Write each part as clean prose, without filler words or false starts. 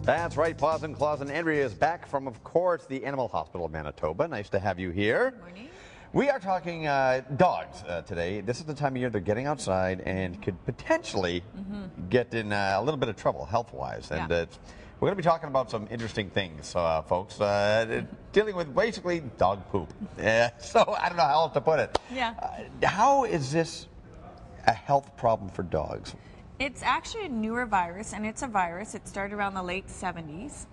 That's right, Paws and Claws, and Andrea is back from, of course, the Animal Hospital of Manitoba. Nice to have you here. Good morning. We are talking dogs today. This is the time of year they're getting outside and could potentially get in a little bit of trouble health-wise. And we're going to be talking about some interesting things, folks, dealing with basically dog poop. So I don't know how else to put it. How is this a health problem for dogs? It's actually a newer virus, and it's a virus. It started around the late 70s.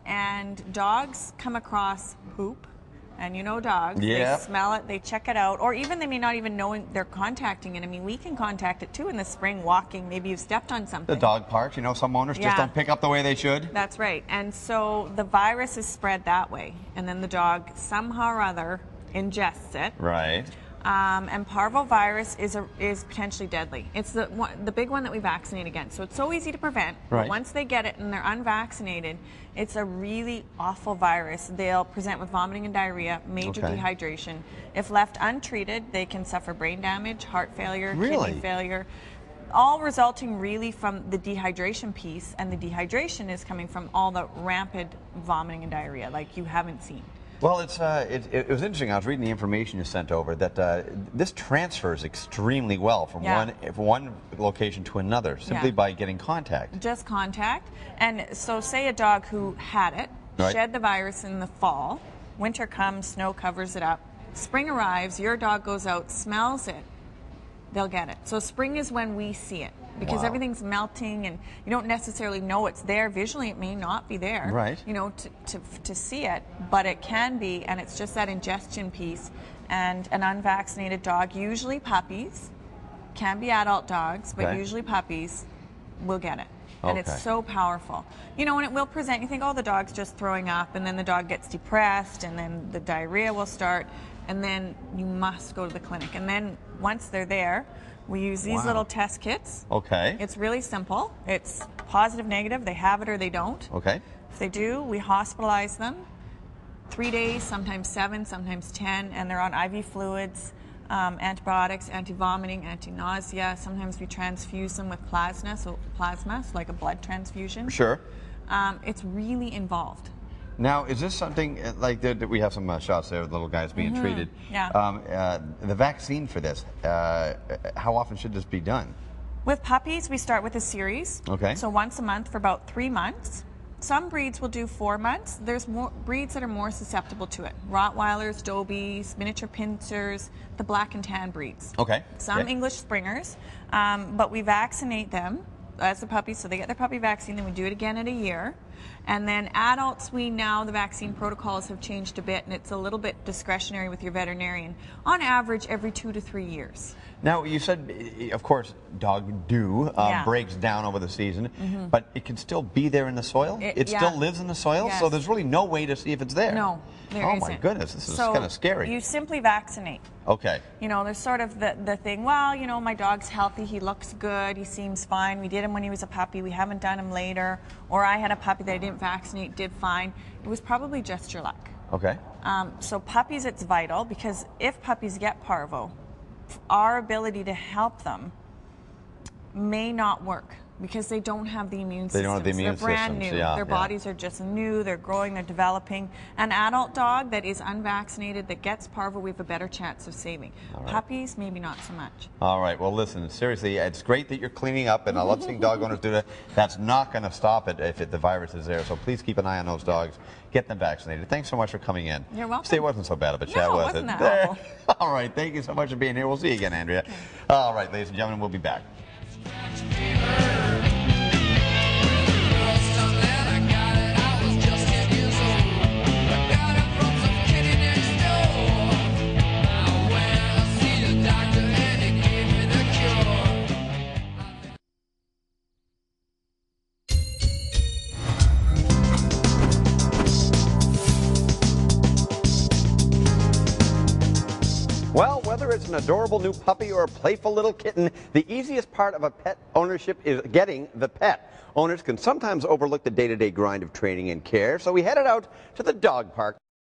And dogs come across poop. And you know dogs, they smell it, they check it out, or even they may not even know they're contacting it. I mean, we can contact it too in the spring walking. Maybe you've stepped on something. The dog parks, you know, some owners just don't pick up the way they should. That's right. And so the virus is spread that way. And then the dog somehow or other ingests it. Right. And parvovirus is potentially deadly. It's the big one that we vaccinate against. So it's so easy to prevent. Right. But once they get it and they're unvaccinated, it's a really awful virus. They'll present with vomiting and diarrhea, major dehydration. If left untreated, they can suffer brain damage, heart failure, kidney failure, all resulting really from the dehydration piece. And the dehydration is coming from all the rampant vomiting and diarrhea like you haven't seen. Well, it was interesting. I was reading the information you sent over that this transfers extremely well from one location to another simply by getting contact. Just contact. And so say a dog who had it, shed the virus in the fall, winter comes, snow covers it up, spring arrives, your dog goes out, smells it, they'll get it. So spring is when we see it. Because everything's melting and you don't necessarily know it's there. Visually, it may not be there, you know, to see it, but it can be, and it's just that ingestion piece. And an unvaccinated dog, usually puppies, can be adult dogs, but usually puppies will get it. And it's so powerful. You know, and it will present, you think, oh, the dog's just throwing up, and then the dog gets depressed, and then the diarrhea will start, and then you must go to the clinic. And then once they're there, we use these little test kits. It's really simple. It's positive, negative. They have it or they don't. If they do, we hospitalize them. 3 days, sometimes 7, sometimes 10, and they're on IV fluids, antibiotics, anti-vomiting, anti-nausea. Sometimes we transfuse them with plasma, so like a blood transfusion. It's really involved. Now, is this something like that we have some shots there of the little guys being treated? The vaccine for this, how often should this be done? With puppies, we start with a series. So once a month for about 3 months. Some breeds will do 4 months. There's more breeds that are more susceptible to it. Rottweilers, Dobies, miniature pinschers, the black and tan breeds. Some English Springers, but we vaccinate them as the puppies, so they get their puppy vaccine, then we do it again at a year. And then adults, the vaccine protocols have changed a bit, and it's a little bit discretionary with your veterinarian. On average, every 2 to 3 years. Now, you said, of course, dog dew breaks down over the season, but it can still be there in the soil? It still lives in the soil? So there's really no way to see if it's there? No, there isn't. Oh, my goodness, this is kind of scary. You simply vaccinate. You know, there's sort of the thing, well, you know, my dog's healthy, he looks good, he seems fine, we did him when he was a puppy, we haven't done him later, or I had a puppy that I didn't vaccinate, did fine. It was probably just your luck. So puppies, it's vital, because if puppies get parvo, our ability to help them may not work because they don't have the immune system. They're brand new. Their bodies are just new. They're growing. They're developing. An adult dog that is unvaccinated that gets parvo, we have a better chance of saving. Puppies, maybe not so much. All right. Well, listen, seriously, it's great that you're cleaning up, and I love seeing dog owners do that. That's not going to stop it if the virus is there. So please keep an eye on those dogs. Get them vaccinated. Thanks so much for coming in. You're welcome. See, it wasn't so bad of a chat, was it? No, it wasn't that awful. All right. Thank you so much for being here. We'll see you again, Andrea. All right, ladies and gentlemen, we'll be back. Well, whether it's an adorable new puppy or a playful little kitten, the easiest part of a pet ownership is getting the pet. Owners can sometimes overlook the day-to-day grind of training and care, so we headed out to the dog park.